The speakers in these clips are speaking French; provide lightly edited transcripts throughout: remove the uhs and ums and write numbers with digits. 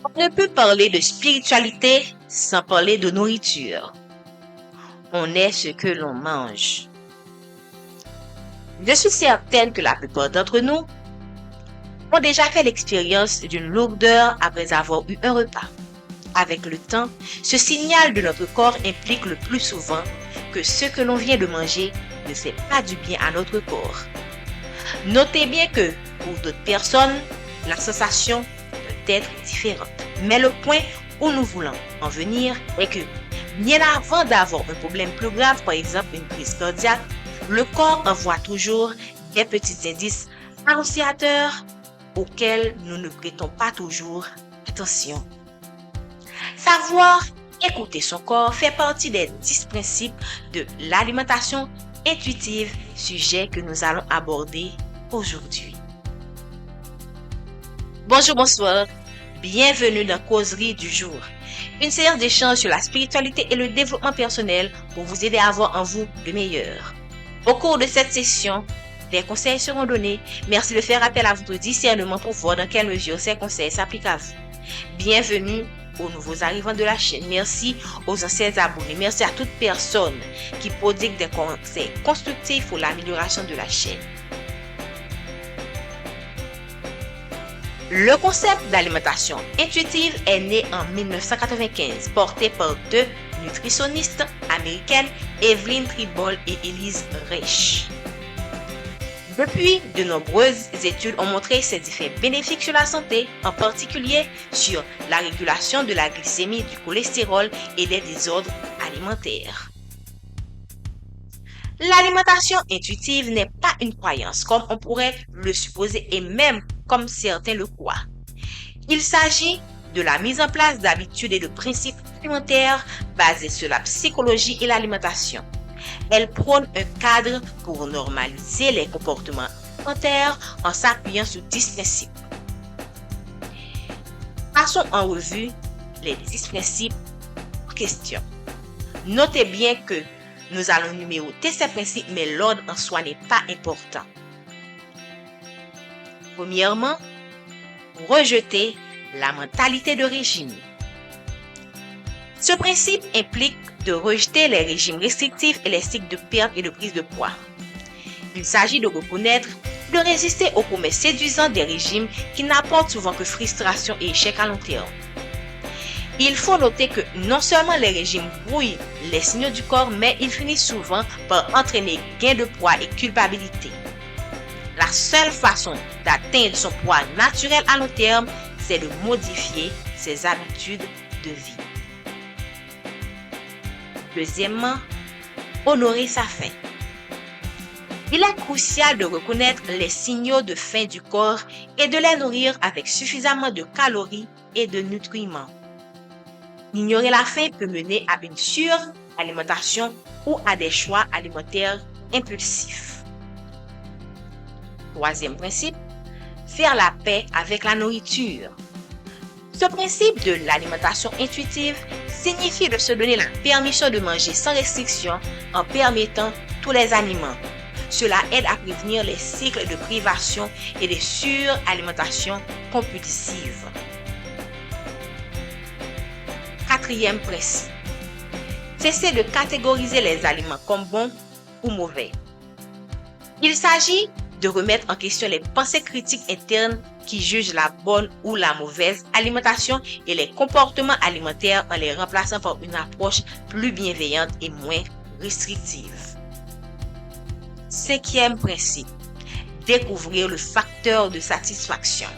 On ne peut parler de spiritualité sans parler de nourriture. On est ce que l'on mange. Je suis certaine que la plupart d'entre nous ont déjà fait l'expérience d'une lourdeur après avoir eu un repas. Avec le temps, ce signal de notre corps implique le plus souvent que ce que l'on vient de manger ne fait pas du bien à notre corps. Notez bien que, pour d'autres personnes, la sensation peut être différente. Mais le point où nous voulons en venir est que, bien avant d'avoir un problème plus grave, par exemple une crise cardiaque, le corps envoie toujours des petits indices annonciateurs auxquels nous ne prêtons pas toujours attention. Savoir écouter son corps fait partie des 10 principes de l'alimentation intuitive, sujet que nous allons aborder aujourd'hui. Bonjour, bonsoir. Bienvenue dans Causerie du jour, une séance d'échange sur la spiritualité et le développement personnel pour vous aider à avoir en vous le meilleur. Au cours de cette session, des conseils seront donnés. Merci de faire appel à votre discernement pour voir dans quelle mesure ces conseils s'appliquent à vous. Bienvenue aux nouveaux arrivants de la chaîne. Merci aux anciens abonnés. Merci à toute personne qui prodigue des conseils constructifs pour l'amélioration de la chaîne. Le concept d'alimentation intuitive est né en 1995, porté par deux nutritionnistes américaines, Evelyn Tribole et Elise Reich. Depuis, de nombreuses études ont montré ses effets bénéfiques sur la santé, en particulier sur la régulation de la glycémie, du cholestérol et des désordres alimentaires. L'alimentation intuitive n'est pas une croyance comme on pourrait le supposer et même comme certains le croient. Il s'agit de la mise en place d'habitudes et de principes alimentaires basés sur la psychologie et l'alimentation. Elle prône un cadre pour normaliser les comportements alimentaires en s'appuyant sur 10 principes. Passons en revue les 10 principes en question. Notez bien que nous allons numéroter ces principes, mais l'ordre en soi n'est pas important. Premièrement, rejeter la mentalité de régime. Ce principe implique de rejeter les régimes restrictifs et les cycles de perte et de prise de poids. Il s'agit de reconnaître, de résister aux promesses séduisantes des régimes qui n'apportent souvent que frustration et échec à long terme. Il faut noter que non seulement les régimes brouillent les signaux du corps, mais ils finissent souvent par entraîner gain de poids et culpabilité. La seule façon d'atteindre son poids naturel à long terme, c'est de modifier ses habitudes de vie. Deuxièmement, honorer sa faim. Il est crucial de reconnaître les signaux de faim du corps et de les nourrir avec suffisamment de calories et de nutriments. Ignorer la faim peut mener à une suralimentation ou à des choix alimentaires impulsifs. Troisième principe, faire la paix avec la nourriture. Ce principe de l'alimentation intuitive signifie de se donner la permission de manger sans restriction en permettant tous les aliments. Cela aide à prévenir les cycles de privation et de suralimentation compulsive. Quatrième principe, cesser de catégoriser les aliments comme bons ou mauvais. Il s'agit de remettre en question les pensées critiques internes qui jugent la bonne ou la mauvaise alimentation et les comportements alimentaires en les remplaçant par une approche plus bienveillante et moins restrictive. Cinquième principe, découvrir le facteur de satisfaction.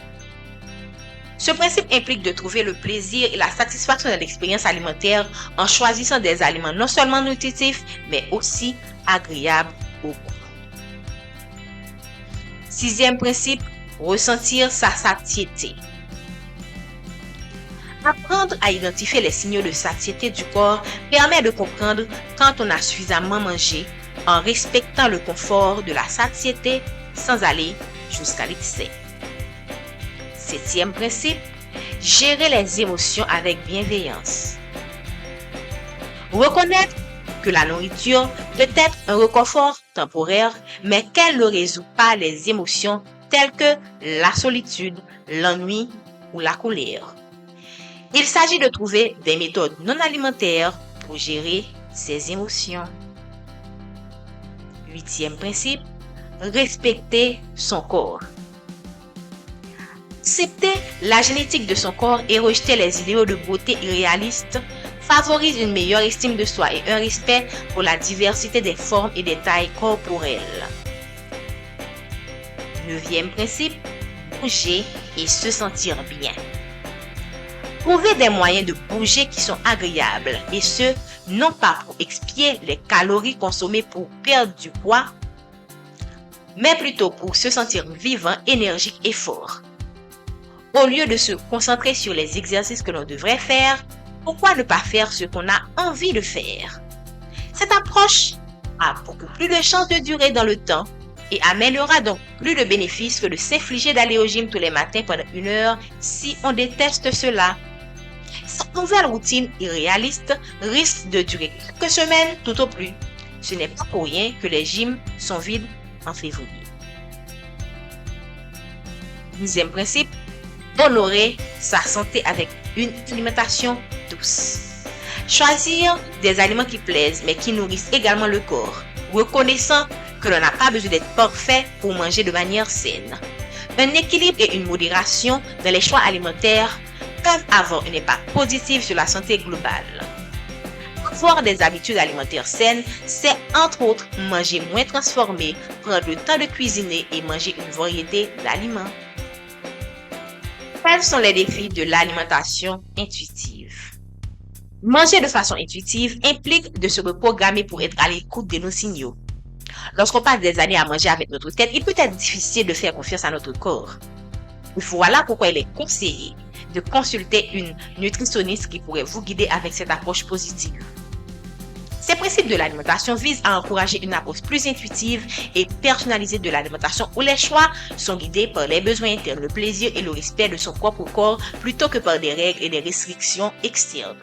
Ce principe implique de trouver le plaisir et la satisfaction de l'expérience alimentaire en choisissant des aliments non seulement nutritifs, mais aussi agréables au goût. Sixième principe, ressentir sa satiété. Apprendre à identifier les signaux de satiété du corps permet de comprendre quand on a suffisamment mangé en respectant le confort de la satiété sans aller jusqu'à l'excès. Septième principe, gérer les émotions avec bienveillance. Reconnaître que la nourriture peut être un réconfort temporaire, mais qu'elle ne résout pas les émotions telles que la solitude, l'ennui ou la colère. Il s'agit de trouver des méthodes non alimentaires pour gérer ses émotions. 8e principe, respecter son corps. Accepter la génétique de son corps et rejeter les idéaux de beauté irréalistes favorise une meilleure estime de soi et un respect pour la diversité des formes et des tailles corporelles. 9e principe, bouger et se sentir bien. Trouver des moyens de bouger qui sont agréables et ce, non pas pour expier les calories consommées pour perdre du poids, mais plutôt pour se sentir vivant, énergique et fort. Au lieu de se concentrer sur les exercices que l'on devrait faire, pourquoi ne pas faire ce qu'on a envie de faire? Cette approche a beaucoup plus de chances de durer dans le temps et amènera donc plus de bénéfices que de s'infliger d'aller au gym tous les matins pendant 1 heure si on déteste cela. Cette nouvelle routine irréaliste risque de durer quelques semaines tout au plus. Ce n'est pas pour rien que les gyms sont vides en février. 10e principe, honorer sa santé avec une alimentation douce. Choisir des aliments qui plaisent mais qui nourrissent également le corps, reconnaissant que l'on n'a pas besoin d'être parfait pour manger de manière saine. Un équilibre et une modération dans les choix alimentaires peuvent avoir un impact positif sur la santé globale. Avoir des habitudes alimentaires saines, c'est entre autres manger moins transformé, prendre le temps de cuisiner et manger une variété d'aliments. Quels sont les défis de l'alimentation intuitive? Manger de façon intuitive implique de se reprogrammer pour être à l'écoute de nos signaux. Lorsqu'on passe des années à manger avec notre tête, il peut être difficile de faire confiance à notre corps. Voilà pourquoi il est conseillé de consulter une nutritionniste qui pourrait vous guider avec cette approche positive. Ces principes de l'alimentation visent à encourager une approche plus intuitive et personnalisée de l'alimentation où les choix sont guidés par les besoins internes, le plaisir et le respect de son propre corps plutôt que par des règles et des restrictions externes.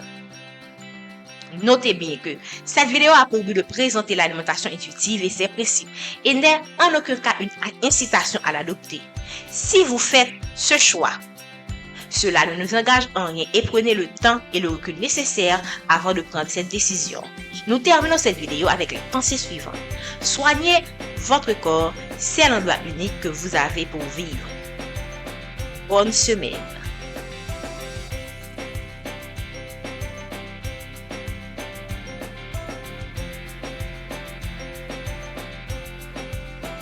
Notez bien que cette vidéo a pour but de présenter l'alimentation intuitive et ses principes et n'est en aucun cas une incitation à l'adopter. Si vous faites ce choix, cela ne nous engage en rien et prenez le temps et le recul nécessaires avant de prendre cette décision. Nous terminons cette vidéo avec les pensées suivantes. Soignez votre corps, c'est l'endroit unique que vous avez pour vivre. Bonne semaine.